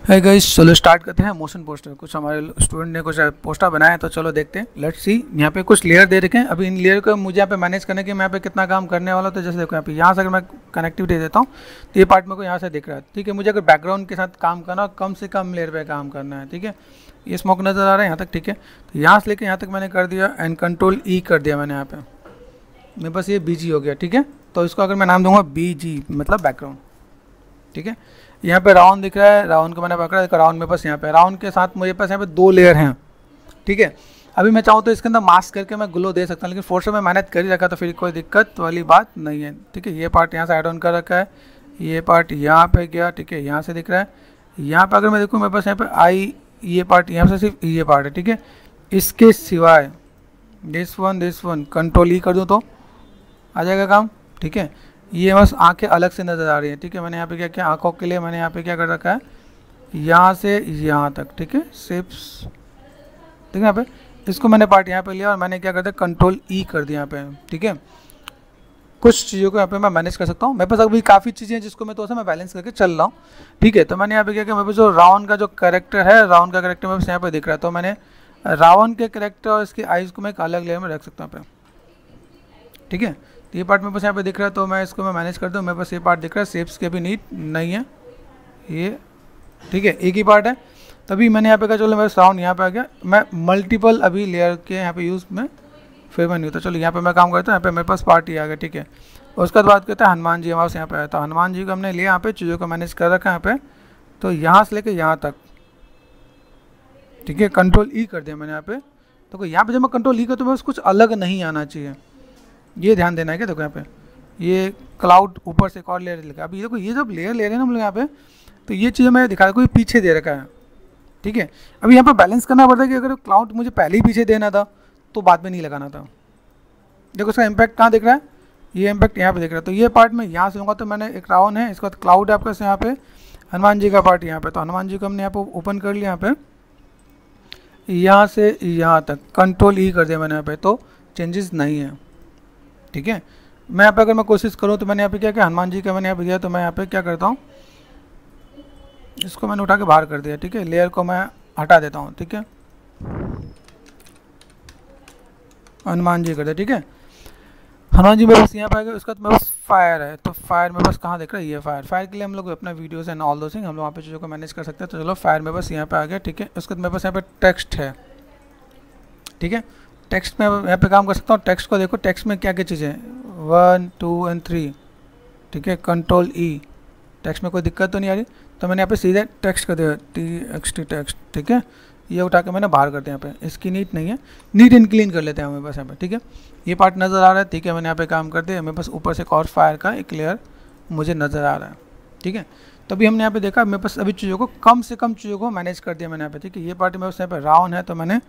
है गाइस, चलो स्टार्ट करते हैं। मोशन पोस्टर कुछ हमारे स्टूडेंट ने कुछ पोस्टर बनाया है, तो चलो देखते हैं। Let's see. यहाँ पे कुछ लेयर दे रखे हैं। अभी इन लेयर को मुझे यहाँ पे मैनेज करने के मैं यहाँ पे कितना काम करने वाला हूँ। तो जैसे देखो यहाँ पे, यहाँ से अगर मैं कनेक्टिविटी देता हूँ तो ये पार्ट मेरे को यहाँ से दिख रहा है। ठीक है, मुझे अगर बैकग्राउंड के साथ काम करना हो, कम से कम लेयर पर काम करना है। ठीक है, ये स्मोक नज़र आ रहा है यहाँ तक। ठीक है, तो यहाँ से लेकर यहाँ तक मैंने कर दिया एंड कंट्रोल ई कर दिया मैंने यहाँ पे। मेरे पास ये BG हो गया। ठीक है, तो इसको अगर मैं नाम दूंगा BG मतलब बैकग्राउंड। ठीक है, यहाँ पे राउंड दिख रहा है, राउंड को मैंने पकड़ा है। राउंड मेरे पास यहाँ पे, राउंड के साथ मेरे पास यहाँ पे 2 लेयर हैं। ठीक है, अभी मैं चाहूँ तो इसके अंदर मास्क करके मैं ग्लो दे सकता हूँ, लेकिन फोर्स में मैंने कर ही रखा तो फिर कोई दिक्कत वाली बात नहीं है। ठीक है, ये पार्ट यहाँ से ऐड ऑन कर रखा है, ये पार्ट यहाँ पे गया। ठीक है, यहाँ से दिख रहा है। यहाँ पे अगर मैं देखूँ, मेरे पास यहाँ पे आई, ये पार्ट यहाँ से सिर्फ ये पार्ट है। ठीक है, इसके सिवाय दिस वन कंट्रोल ई कर दूँ तो आ जाएगा काम। ठीक है, ये बस आंखें अलग से नज़र आ रही हैं। ठीक है, मैंने यहाँ पे क्या किया, आंखों के लिए मैंने यहाँ पे क्या कर रखा है, यहाँ से यहाँ तक। ठीक है, सिप्स। ठीक है, यहाँ पे इसको मैंने पार्ट यहाँ पे लिया और मैंने क्या कर दिया, कंट्रोल ई कर दिया यहाँ पे। ठीक है, कुछ चीज़ों को यहाँ पे मैं मैनेज कर सकता हूँ। मेरे पास अभी काफ़ी चीज़ें हैं जिसको मैं मैं बैलेंस करके चल रहा हूँ। ठीक है, तो मैंने यहाँ पे क्या किया, मेरे पास जो रावण का जो कैरेक्टर है, रावण का कैरेक्टर मेरे पास यहाँ पे दिख रहा है। तो मैंने रावण के कैरेक्टर और इसकी आइज़ को मैं एक अलग लेयर में रख सकता हूँ यहाँ पे। ठीक है, तो ये पार्ट मेरे पास यहाँ पे दिख रहा है, तो मैं इसको मैं मैनेज कर दूँ। मेरे पास ये पार्ट दिख रहा है, शेप्स के भी नीड नहीं है ये। ठीक है, एक ही पार्ट है। तभी मैंने यहाँ पे कहा चलो मेरा साउंड यहाँ पे आ गया। मैं मल्टीपल अभी लेयर के यहाँ पे यूज़ में फेवर नहीं होता। चलो यहाँ पे मैं काम करता हूँ। यहाँ पे मेरे पास पार्ट ही आ गया। ठीक है, उसके बाद बात करते हैं हनुमान जी। हमारे यहाँ पे आया था हनुमान जी को हमने लिया, यहाँ पे चीज़ों को मैनेज कर रखा है यहाँ पे। तो यहाँ से लेकर यहाँ तक। ठीक है, कंट्रोल ई कर दिया मैंने यहाँ पे। तो यहाँ पे जब मैं कंट्रोल ई करता हूँ, कुछ अलग नहीं आना चाहिए, ये ध्यान देना है। क्या देखो यहाँ पे ये क्लाउड ऊपर से एक और लेयर लिखा है। अभी देखो ये जब लेयर ले रहे हैं ना हम लोग यहाँ पे, तो ये चीज़ें मैं दिखा रहा हूँ, कोई पीछे दे रखा है। ठीक है, अभी यहाँ पे बैलेंस करना पड़ता है कि अगर क्लाउड मुझे पहले ही पीछे देना था तो बाद में नहीं लगाना था। देखो इसका इम्पैक्ट कहाँ दिख रहा है, ये इम्पैक्ट यहाँ पे दिख रहा है। तो ये पार्ट मैं यहाँ से होगा, तो मैंने एक रावण है, इसके बाद क्लाउड है आपका यहाँ पे, हनुमान जी का पार्ट यहाँ पे। तो हनुमान जी को हमने यहाँ पे ओपन कर लिया, यहाँ पे यहाँ से यहाँ तक कंट्रोल ई कर दिया मैंने यहाँ पे, तो चेंजेस नहीं है। ठीक है, मैं यहाँ पे अगर मैं कोशिश करूँ तो मैंने यहाँ पे क्या किया, हनुमान जी का मैंने यहाँ पे दिया, तो मैं यहाँ पे क्या करता हूँ, इसको मैंने उठा के बाहर कर दिया। ठीक है, लेयर को मैं हटा देता हूँ। ठीक है, हनुमान जी कर दिया। ठीक है, हनुमान जी मेरे पास यहाँ पे आ गया। उसका मेरे पास फायर है, तो फायर मेरे पास कहाँ दिख रहा है, ये फायर। फायर के लिए हम लोग अपना वीडियोस एंड ऑल दो थिंग हम लोग वहाँ पे चीज़ों को मैनेज कर सकते हैं। तो चलो फायर मेरे पास यहाँ पे आ गया। ठीक है, उसके बाद मेरे पास यहाँ पे टेक्स्ट है। ठीक है, टेक्स्ट में यहाँ पे काम कर सकता हूँ। टेक्स्ट को देखो, टेक्स्ट में क्या क्या चीज़ें हैं, 1 2 एंड 3। ठीक है, कंट्रोल ई। टेक्स्ट में कोई दिक्कत तो नहीं आ रही, तो मैंने यहाँ पे सीधे टेक्स्ट कर दिया, TXT टेक्स्ट। ठीक है, ये उठा के मैंने बाहर कर दिया। यहाँ पे इसकी नीट नहीं है, नीट एंड क्लीन कर लेते हैं मेरे पास यहाँ पे। ठीक है, ये पार्ट नज़र आ रहा है। ठीक है, मैंने यहाँ पे काम कर दिया। मेरे पास ऊपर से एक और फायर का एक लेयर मुझे नज़र आ रहा है। ठीक है, तो अभी हमने यहाँ पे देखा, मेरे पास अभी चीज़ों को कम से कम चीज़ों को मैनेज कर दिया मैंने यहाँ पे। ठीक है, ये पार्ट मेरे पास यहाँ पे रावण है, तो मैंने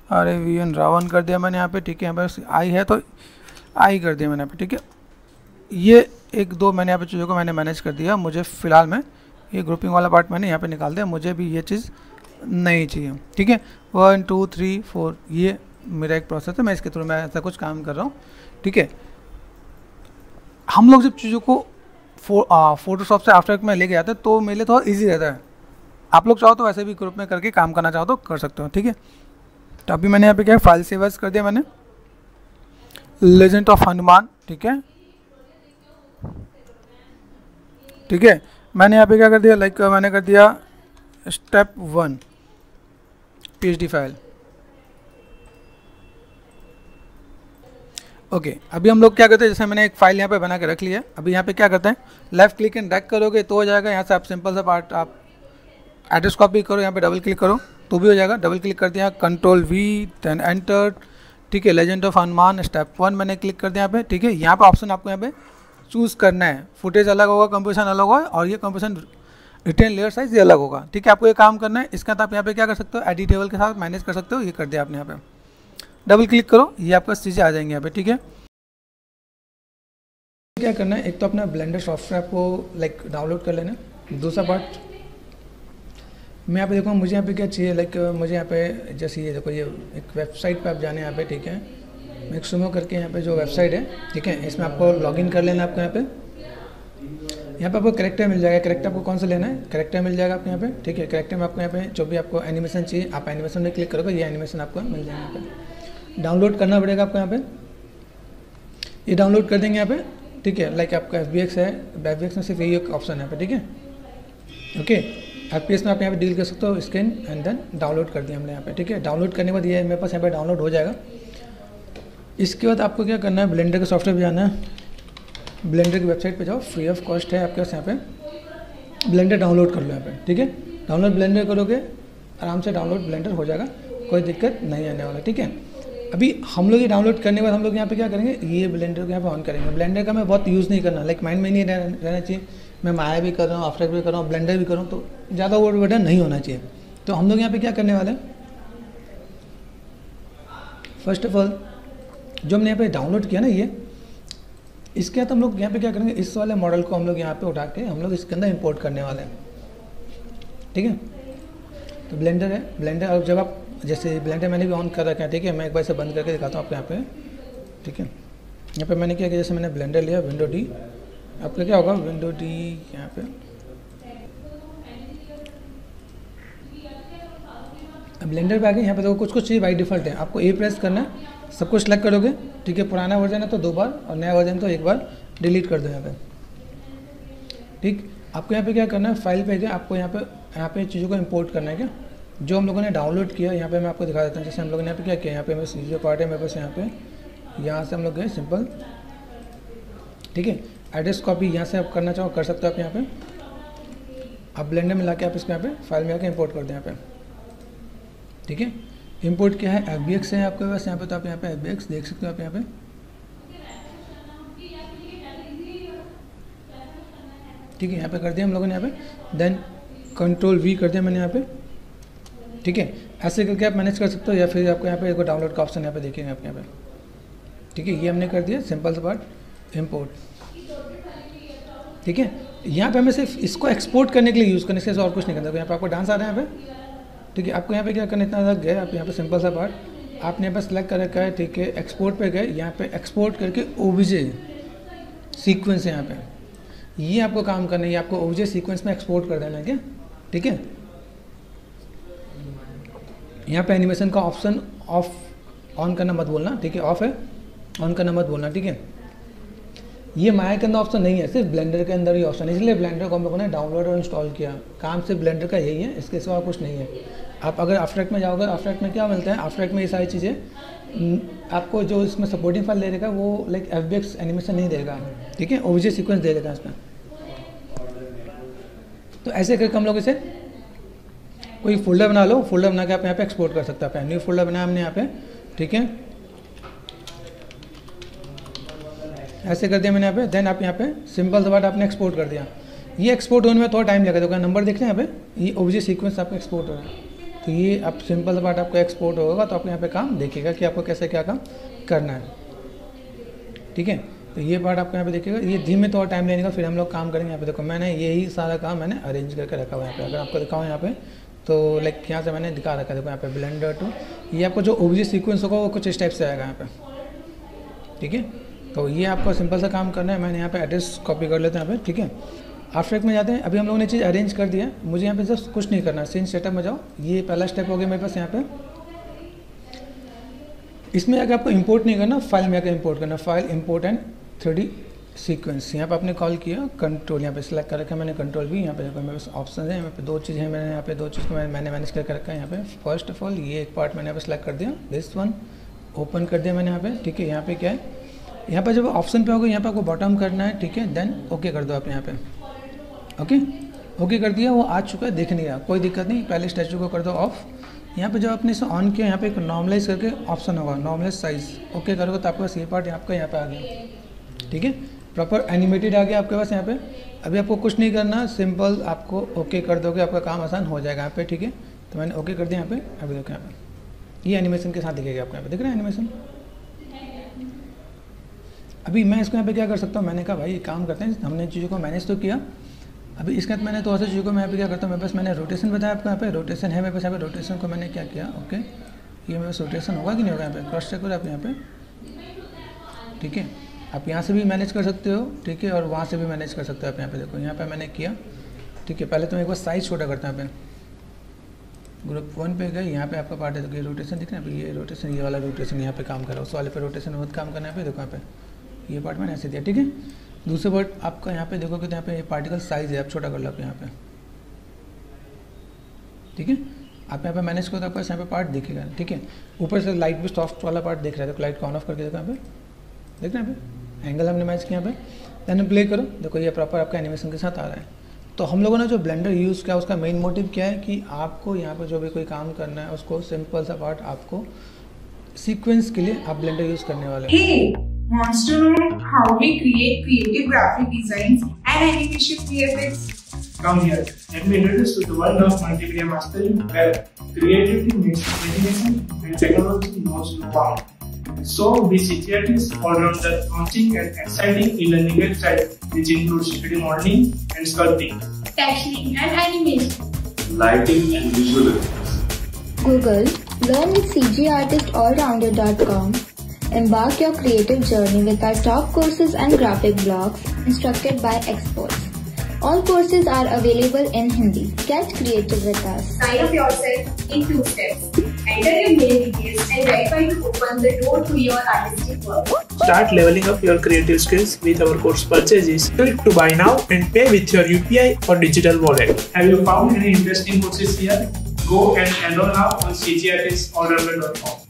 RAVN रावण कर दिया मैंने यहाँ पे। ठीक है, यहाँ पे आई है तो आई कर दिया मैंने यहाँ पे। ठीक है, ये 1 2 मैंने यहाँ पे चीज़ों को मैंने मैनेज कर दिया। मुझे फ़िलहाल में ये ग्रुपिंग वाला पार्ट मैंने यहाँ पे निकाल दिया, मुझे भी ये चीज़ नहीं चाहिए। ठीक है, 1 2 3 4 ये मेरा एक प्रोसेस है, मैं इसके थ्रू मैं ऐसा कुछ काम कर रहा हूँ। ठीक है, हम लोग जब चीज़ों को फोटोशॉप से आफ्टर में लेके जाते हैं तो मेरे लिए थोड़ा ईजी रहता है। आप लोग चाहो तो वैसे भी ग्रुप में करके काम करना चाहो तो कर सकते हो। ठीक है, तो अभी मैंने यहाँ पे क्या फाइल सेव एज कर दिया मैंने, लेजेंड ऑफ हनुमान। ठीक है, ठीक है, मैंने यहाँ पे क्या कर दिया, लाइक मैंने कर दिया स्टेप 1 PSD फाइल। ओके, अभी हम लोग क्या करते हैं, जैसे मैंने एक फाइल यहाँ पे बना के रख लिया। अभी यहाँ पे क्या करते हैं, लेफ्ट क्लिक एंड ड्रैग करोगे तो हो जाएगा। यहाँ से आप सिंपल सा पार्ट आप एड्रेस कॉपी करो, यहाँ पे डबल क्लिक करो तो भी हो जाएगा। डबल क्लिक कर दिया, कंट्रोल V देन एंटर। ठीक है, लेजेंड ऑफ हनुमान स्टेप 1 मैंने क्लिक कर दिया यहाँ पे। ठीक है, यहाँ पे ऑप्शन आपको यहाँ पे चूज़ करना है, फुटेज अलग होगा, कंपोजिशन अलग होगा, और ये कंपोजिशन रिटेन लेयर साइज ये अलग होगा। ठीक है, आपको ये काम करना है। इसका आप यहाँ पे क्या कर सकते हो, एडिट टेबल के साथ मैनेज कर सकते हो। ये कर दिया आपने, यहाँ पे डबल क्लिक करो, ये आपका चीज़ें आ जाएंगी यहाँ पे। ठीक है, क्या करना है, एक तो अपना ब्लेंडर सॉफ्टवेयर आपको लाइक डाउनलोड कर लेना। दूसरा पार्ट मैं यहाँ पे देखूँगा मुझे यहाँ पे क्या चाहिए, लाइक मुझे यहाँ पे जैसे ये देखो, ये एक वेबसाइट पे आप जाने यहाँ पे। ठीक है, मैक्सिमो करके यहाँ पे जो वेबसाइट है। ठीक है, इसमें आपको लॉगिन कर लेना आपको यहाँ पे। यहाँ पे आपको करेक्टर मिल जाएगा। करेक्टर आपको कौन सा लेना है, करेक्टर मिल जाएगा आपको यहाँ पे, ठीक है। करेक्टर में आपको यहाँ पे जो भी आपको एनिमेशन चाहिए आप एनिमेशन में क्लिक करोगे, ये एनिमेशन आपको मिल जाएगा यहाँ पे। डाउनलोड करना पड़ेगा आपको यहाँ पे, ये डाउनलोड कर देंगे यहाँ पे, ठीक है। लाइक आपका FBX है, FBX में सिर्फ यही एक ऑप्शन है यहाँ पे, ठीक है। ओके, FPS में आप यहाँ पे डील कर सकते हो, स्कैन एंड देन डाउनलोड कर दिया हमने यहाँ पे, ठीक है। डाउनलोड करने के बाद ये मेरे पास यहाँ पे डाउनलोड हो जाएगा। इसके बाद आपको क्या करना है, ब्लेंडर के सॉफ्टवेयर पे जाना है, ब्लेंडर की वेबसाइट पे जाओ, फ्री ऑफ कॉस्ट है आपके पास यहाँ पे। ब्लेंडर डाउनलोड कर लो यहाँ पे, ठीक है। डाउनलोड ब्लेंडर करोगे आराम से डाउनलोड ब्लेंडर हो जाएगा, कोई दिक्कत नहीं आने वाला, ठीक है। अभी हम लोग ये डाउनलोड करने के बाद हम लोग यहाँ पे क्या करेंगे, ये ब्लेंडर को यहाँ पे ऑन करेंगे। ब्लेंडर का मैं बहुत यूज़ नहीं करना, लाइक माइंड में नहीं रहना चाहिए। मैं माया भी कर रहा हूँ, आफ्टर भी कर रहा हूँ, ब्लेंडर भी कर रहा हूँ, तो ज़्यादा ओवर बटन नहीं होना चाहिए। तो हम लोग यहाँ पे क्या करने वाले हैं, फर्स्ट ऑफ ऑल जो हमने यहाँ पे डाउनलोड किया ना ये, इसके बाद हम लोग यहाँ पे क्या करेंगे, इस वाले मॉडल को हम लोग यहाँ पे उठा के हम लोग इसके अंदर इंपोर्ट करने वाले हैं, ठीक है। तो ब्लेंडर है, ब्लेंडर अब जब आप जैसे ब्लेंडर मैंने भी ऑन कर रखा है, ठीक है। मैं एक बार इसे बंद करके दिखाता हूँ आपको यहाँ पे, ठीक है। यहाँ पे मैंने क्या किया, जैसे मैंने ब्लेंडर लिया, विंडो डी, आपका क्या होगा, विंडो डी यहाँ पे। अब ब्लेंडर पे आ गए, यहाँ पे देखो कुछ कुछ चीज़ बाई डिफ़ॉल्ट है, आपको ए प्रेस करना है, सब कुछ सेलेक्ट करोगे, ठीक है। पुराना वर्जन है तो 2 बार और नया वर्जन तो 1 बार डिलीट कर दो यहाँ पे, ठीक। आपको यहाँ पे क्या करना है, फाइल पे गए, आपको यहाँ पे चीज़ों को इंपोर्ट करना है क्या, जो हम लोगों ने डाउनलोड किया। यहाँ पे मैं आपको दिखा देता हूँ, जैसे हम लोगों ने यहाँ पे क्या किया, यहाँ पे मेरे सीजो पार्ट है मेरे पास, यहाँ से हम लोग गए सिंपल, ठीक है। एड्रेस कॉपी यहाँ से आप करना चाहो कर सकते हो आप यहाँ पे। आप ब्लेंडर में ला के आप इसको यहाँ पे फाइल में आके इंपोर्ट कर दें यहाँ पे, ठीक है। इंपोर्ट क्या है, FBX है आपके पास यहाँ पे, तो आप यहाँ पे FBX देख सकते हो आप यहाँ पे, ठीक है। यहाँ पे कर दिया हम लोगों ने यहाँ पे, देन कंट्रोल V कर दिया मैंने यहाँ पे, ठीक है। ऐसे करके आप मैनेज कर सकते हो, या फिर आपको यहाँ पे एक डाउनलोड का ऑप्शन यहाँ पे देखेंगे आप यहाँ पे, ठीक है। ये हमने कर दिया सिंपल सा पार्ट इंपोर्ट, ठीक है। यहाँ पे हमें सिर्फ इसको एक्सपोर्ट करने के लिए यूज़ करने से और कुछ नहीं करना। तो यहाँ पे आपको डांस आ रहा है यहाँ पे, ठीक है। आपको यहाँ पे क्या करना, इतना तक गए आप यहाँ पे सिंपल सा पार्ट आपने यहाँ पे सेलेक्ट कर रखा है, ठीक है। एक्सपोर्ट पे गए, यहाँ पे एक्सपोर्ट करके OBJ सीक्वेंस है यहाँ पे, ये आपको काम करना है, ये आपको OBJ सीक्वेंस में एक्सपोर्ट कर देना है क्या, ठीक है। यहाँ पे एनिमेशन का ऑप्शन ऑफ ऑन करना मत बोलना, ठीक है। ऑफ है, ऑन करना मत बोलना, ठीक है। ये माया के अंदर ऑप्शन नहीं है, सिर्फ ब्लेंडर के अंदर ही ऑप्शन है, इसलिए ब्लेंडर को हम लोगों ने डाउनलोड और इंस्टॉल किया। काम सिर्फ ब्लेंडर का यही है, इसके सिवा कुछ नहीं है। आप अगर आफ्टर इफेक्ट में जाओगे, आफ्टर इफेक्ट में क्या मिलता है, आफ्टर इफेक्ट में ये सारी चीज़ें आपको जो इसमें सपोर्टिंग फाइल दे देगा वो लाइक FBX एनिमेशन नहीं देगा, ठीक है। OBJ सीक्वेंस दे देगा इसमें। तो ऐसे करके हम लोग इसे कोई फोल्डर बना लो, फोल्डर बना के आप यहाँ पे एक्सपोर्ट कर सकते हैं। न्यू फोल्डर बनाया हमने यहाँ पे, ठीक है। ऐसे कर दिया मैंने यहाँ पे, देन आप यहाँ पे सिंपल सा बात आपने एक्सपोर्ट कर दिया। ये एक्सपोर्ट होने में थोड़ा टाइम लगेगा, तो नंबर देख रहे हैं यहाँ पे, ये OBJ सीक्वेंस आपका एक्सपोर्ट हो रहा है। तो ये आप सिंपल सा बात आपका एक्सपोर्ट होगा, तो आप यहाँ पे काम देखिएगा कि आपको कैसे क्या काम करना है, ठीक है। तो ये पार्ट आपको यहाँ पे देखिएगा, ये धीमे थोड़ा टाइम लेने का, फिर हम लोग काम करेंगे। यहाँ पे देखो मैंने यही सारा काम मैंने अरेंज करके रखा हुआ है यहाँ पे। अगर आपको दिखाऊँ यहाँ पे, तो लाइक यहाँ से मैंने दिखा रखा है, देखो यहाँ पे ब्लेंडर टू, ये आपको जो OBJ सीक्वेंस होगा वो कुछ इस टाइप से आएगा यहाँ पे, ठीक है। तो ये आपको सिंपल सा काम करना है। मैंने यहाँ पे एड्रेस कॉपी कर लेते हैं यहाँ पे, ठीक है। आफ्टर इफेक्ट में जाते हैं, अभी हम लोगों ने चीज़ अरेंज कर दिया, मुझे यहाँ पे जस्ट कुछ नहीं करना, सीन सेटअप में जाओ, ये पहला स्टेप हो गया मेरे पास यहाँ पे। इसमें आगे आपको इंपोर्ट नहीं करना, फाइल में आकर इंपोर्ट करना, file import and 3D sequence. यहाँ पे आपने कॉल किया कंट्रोल, यहाँ पे सिलेक्ट कर रखा है मैंने कंट्रोल भी। यहाँ पे देखो मेरे पास ऑप्शन है, यहाँ पे 2 चीज़ है, मैंने यहाँ पे 2 चीज़ को मैंने मैनेज करके रखा है यहाँ पे। फर्स्ट ऑफ ऑल ये एक पार्ट मैंने यहाँ पे सिलेक्ट कर दिया, दिस वन ओपन कर दिया मैंने यहाँ पे, ठीक है। यहाँ पे क्या है, यहाँ पर जब ऑप्शन पे होगा यहाँ पे आपको बॉटम करना है, ठीक है। देन ओके कर दो आप यहाँ पे, ओके कर दिया, वो आ चुका है, देख नहीं रहा, कोई दिक्कत नहीं। पहले स्टैचू को कर दो ऑफ। यहाँ पे जब आपने इसे ऑन किया, यहाँ पे एक नॉर्मलाइज करके ऑप्शन होगा, नॉर्मलाइज साइज, ओके करोगे तो आपके पास ये पार्ट आपका यहाँ पे आ गया, ठीक है। प्रॉपर एनिमेटेड आ गया आपके पास यहाँ पे। अभी आपको कुछ नहीं करना, सिंपल आपको ओके कर दोगे, आपका काम आसान हो जाएगा यहाँ पे, ठीक है। तो मैंने ओके कर दिया यहाँ पे। अभी देखो यहाँ पे ये एनिमेशन के साथ दिखेगा आपको, यहाँ पे दिख रहा है एनिमेशन। अभी मैं इसको यहाँ पे क्या कर सकता हूँ, मैंने कहा भाई काम करते हैं, हमने चीज़ों को मैनेज तो किया। अभी इसके बाद मैंने तो ऐसे चीज़ों को मैं यहाँ पे क्या करता हूँ, मेरे पास मैंने रोटेशन बताया आपको, यहाँ पे रोटेशन है मेरे पास। यहाँ पे रोटेशन को मैंने क्या किया, ओके, ये मेरे पास रोटेशन होगा कि नहीं होगा, यहाँ पे क्रॉस चेक करो आप यहाँ पे, ठीक है। आप यहाँ से भी मैनेज कर सकते हो, ठीक है, और वहाँ से भी मैनेज कर सकते हो। आप यहाँ पे देखो, यहाँ पे मैंने किया, ठीक है। पहले तो मैं एक बार साइज़ छोटा करता हूँ। यहाँ पे ग्रुप 1 पे गए, यहाँ पे आपका पार्ट है, तो ये रोटेशन दिख रहा है, ये रोटेशन, ये वाला रोटेशन यहाँ पे काम कर रहा है, उस वाले पे रोटेशन बहुत काम करना है। पे देखो यहाँ पे ये पार्ट मैंने ऐसे दिया, ठीक है। दूसरे पार्ट आपका यहाँ पे देखोगे तो यहाँ पे पार्टिकल साइज़ है, आप छोटा कर लो आप यहाँ पे, ठीक है। आप यहाँ पे मैनेज करो तो आपको यहाँ पे पार्ट दिखेगा, ठीक है। ऊपर से लाइट भी सॉफ्ट वाला पार्ट दिख रहा है, तो लाइट को ऑन ऑफ करके देखो यहाँ पे, देख रहे हैं यहाँ पे एंगल हमने मैच किया यहाँ पे। देन प्ले करो, देखो ये प्रॉपर आपका एनिमेशन के साथ आ रहा है। तो हम लोगों ने जो ब्लेंडर यूज़ किया उसका मेन मोटिव क्या है कि आपको यहाँ पे जो भी कोई काम करना है उसको सिंपल सा पार्ट आपको सीक्वेंस के लिए आप ब्लेंडर यूज़ करने वाले हैं। Hey, wants to know how we create creative graphic designs and animation VFX? Come here, let me introduce you to the world of multimedia mastering where creativity meets imagination and technology knows no bound. So, we CGRT's all-rounder launching an exciting e-learning website which includes 3D modeling and sculpting, Texturing and animation, lighting and visual effects. Google, learn with cgartistallrounder.com. Embark your creative journey with our top courses and graphic blogs instructed by experts. All courses are available in Hindi. Get creative with us. sign up yourself in 2 steps. Enter your mail details and verify to open the door to your artistic work. Start leveling up your creative skills with our course purchases. Click to buy now and pay with your UPI or digital wallet. Have you found any interesting courses here? Go and enroll now on cgartistallrounder.com.